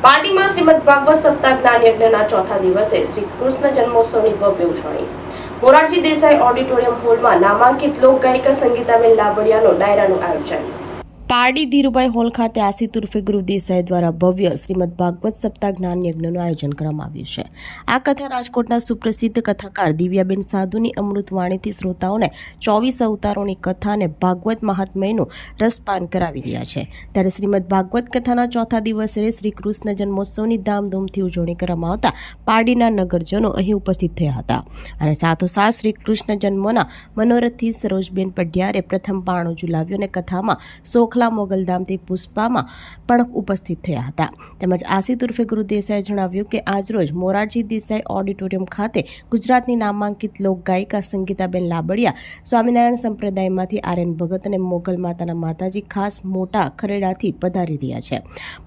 પાર્ટીમાં શ્રીમદ ભાગવત સપ્તાહ જ્ઞાન યજ્ઞના ચોથા દિવસે શ્રી કૃષ્ણ જન્મોત્સવની ભવ્ય ઉજવણી। મોરારજી દેસાઈ ઓડિટોરિયમ હોલમાં નામાંકિત લોક ગાયિકા સંગીતાબેન લાબડિયાનો ડાયરાનું આયોજન। પારડી ધીરુભાઈ હોલ ખાતે આસિત ઉર્ફે ગુરુ દેસાઈ દ્વારા ભવ્ય શ્રીમદ ભાગવત સપ્તાહ જ્ઞાન યજ્ઞનું આયોજન કરવામાં આવ્યું છે। આ કથા રાજકોટના સુપ્રસિદ્ધ કથાકાર દિવ્યાબેન સાધુની અમૃતવાણીથી શ્રોતાઓને 24 અવતારોની કથા અને ભાગવત મહાત્મ્યનું રસપાન કરાવી રહ્યા છે। ત્યારે શ્રીમદ ભાગવત કથાના ચોથા દિવસે શ્રી કૃષ્ણ જન્મોત્સવની ધામધૂમથી ઉજવણી કરવામાં આવતા પારડીના નગરજનો અહીં ઉપસ્થિત થયા હતા અને સાથોસાથ શ્રી કૃષ્ણ જન્મના મનોરથી સરોજબેન પઢિયારે પ્રથમ પારણું ઝુલાવ્યું અને કથામાં સોખલા મોગલધામથી પુષ્પામાં પણ ઉપસ્થિત થયા હતા। તેમજ આસિત ઉર્ફે ગુરુ દેસાઈએ જણાવ્યું કે આજરોજ મોરારજી દેસાઈ ઓડિટોરિયમ ખાતે ગુજરાતની નામાંકિત લોક ગાયિકા સંગીતાબેન લાબડિયા સ્વામિનારાયણ સંપ્રદાયમાંથી આર્યન ભગત અને મોગલ માતાના માતાજી ખાસ મોટા ખરેડાથી પધારી રહ્યા છે।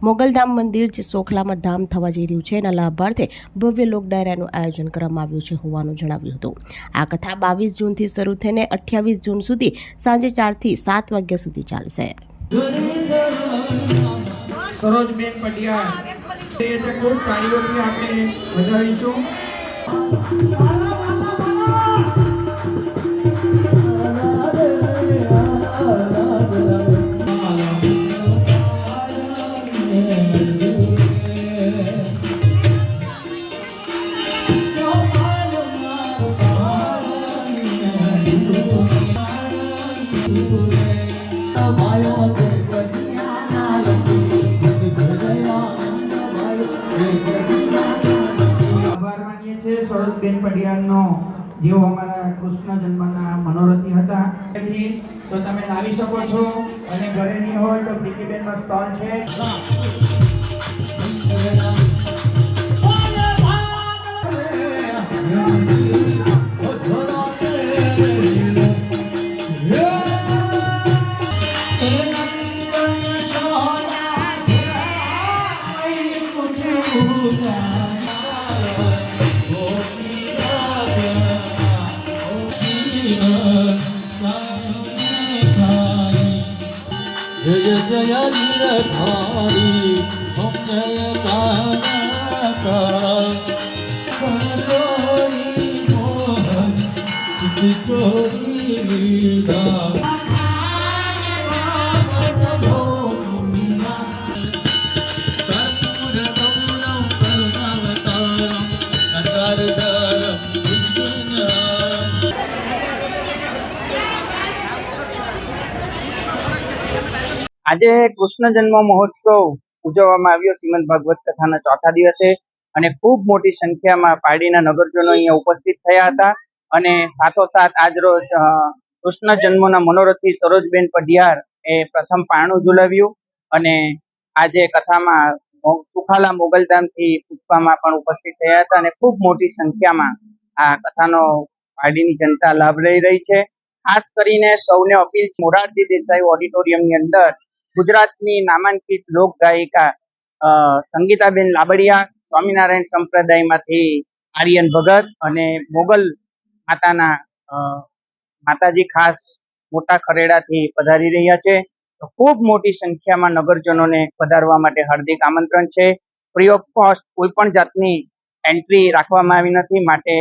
મોગલધામ મંદિર જે સોખલામાં ધામ થવા જઈ રહ્યું છે એના લાભાર્થે ભવ્ય લોક ડાયરાનું આયોજન કરવામાં આવ્યું છે હોવાનું જણાવ્યું હતું। આ કથા 22 જૂનથી શરૂ થઈને 28 જૂન સુધી સાંજે 4 થી 7 વાગ્યા સુધી ચાલશે। સરોજબેન પઢિયાર તે છે ખૂબ તાળીઓથી આપણે વધાવીશું। આભાર માનીએ છીએ સરોજબેન પઢિયારનો, જેઓ અમારા કૃષ્ણ જન્મના મનોરથી હતા। તો તમે લાવી શકો છો અને ઘરે નહીં હોય તો પ્રીતિબેનનો સ્ટોલ છે। जय जय नीरधारी हम जय चोरी मोहन चोरी लीला આજે કૃષ્ણ જન્મ મહોત્સવ ઉજવવામાં આવ્યો શ્રીમદ ભાગવત કથાના ચોથા દિવસે અને ખૂબ મોટી સંખ્યામાં પારડીના નગરજનો અહીંયા ઉપસ્થિત થયા હતા અને સાથોસાથ આજરોજ કૃષ્ણ જન્મના મનોરથી સરોજબેન પઢિયાર એ પ્રથમ પારણું ઝુલાવ્યું અને આજે કથામાં સુખાલા મોગલધામથી પુષ્પામાં પણ ઉપસ્થિત થયા હતા અને ખૂબ મોટી સંખ્યામાં આ કથાનો પારડીની જનતા લાભ લઈ રહી છે। ખાસ કરીને સૌને અપીલ છે, મોરારજી દેસાઈ ઓડિટોરિયમની અંદર ગુજરાતની નામાંકિત લોક ગાયિકા સંગીતાબેન લાબડિયા સ્વામિનારાયણ સંપ્રદાયમાંથી આર્યન ભગત અને મોગલ માતાના માતાજી ખાસ મોટા ખરેડાથી પધારી રહ્યા છે। તો ખૂબ મોટી સંખ્યામાં નગરજનોને પધારવા માટે હાર્દિક આમંત્રણ છે। ફ્રી ઓફ કોસ્ટ કોઈ પણ જાતની એન્ટ્રી રાખવામાં આવી નથી, માટે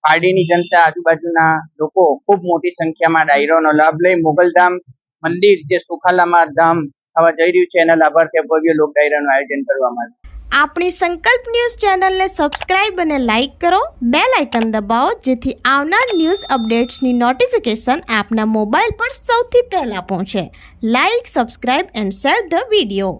પારડીની જનતા આજુબાજુના લોકો ખૂબ મોટી સંખ્યામાં ડાયરાનો લાભ લઈ મોગલધામ મંદિર જે સુખાલામાં ધામ થવા જઈ રહ્યું છે એના લાભાર્થે ભવ્ય લોક ડાયરાનું આયોજન કરવામાં આવ્યું। આપણી સંકલ્પ ન્યૂઝ ચેનલને સબસ્ક્રાઇબ અને લાઇક કરો, બેલ આઇકન દબાવો જેથી આવનાર ન્યૂઝ અપડેટ્સની નોટિફિકેશન આપના મોબાઈલ પર સૌથી પહેલા પહોંચે। Like, subscribe and share the video.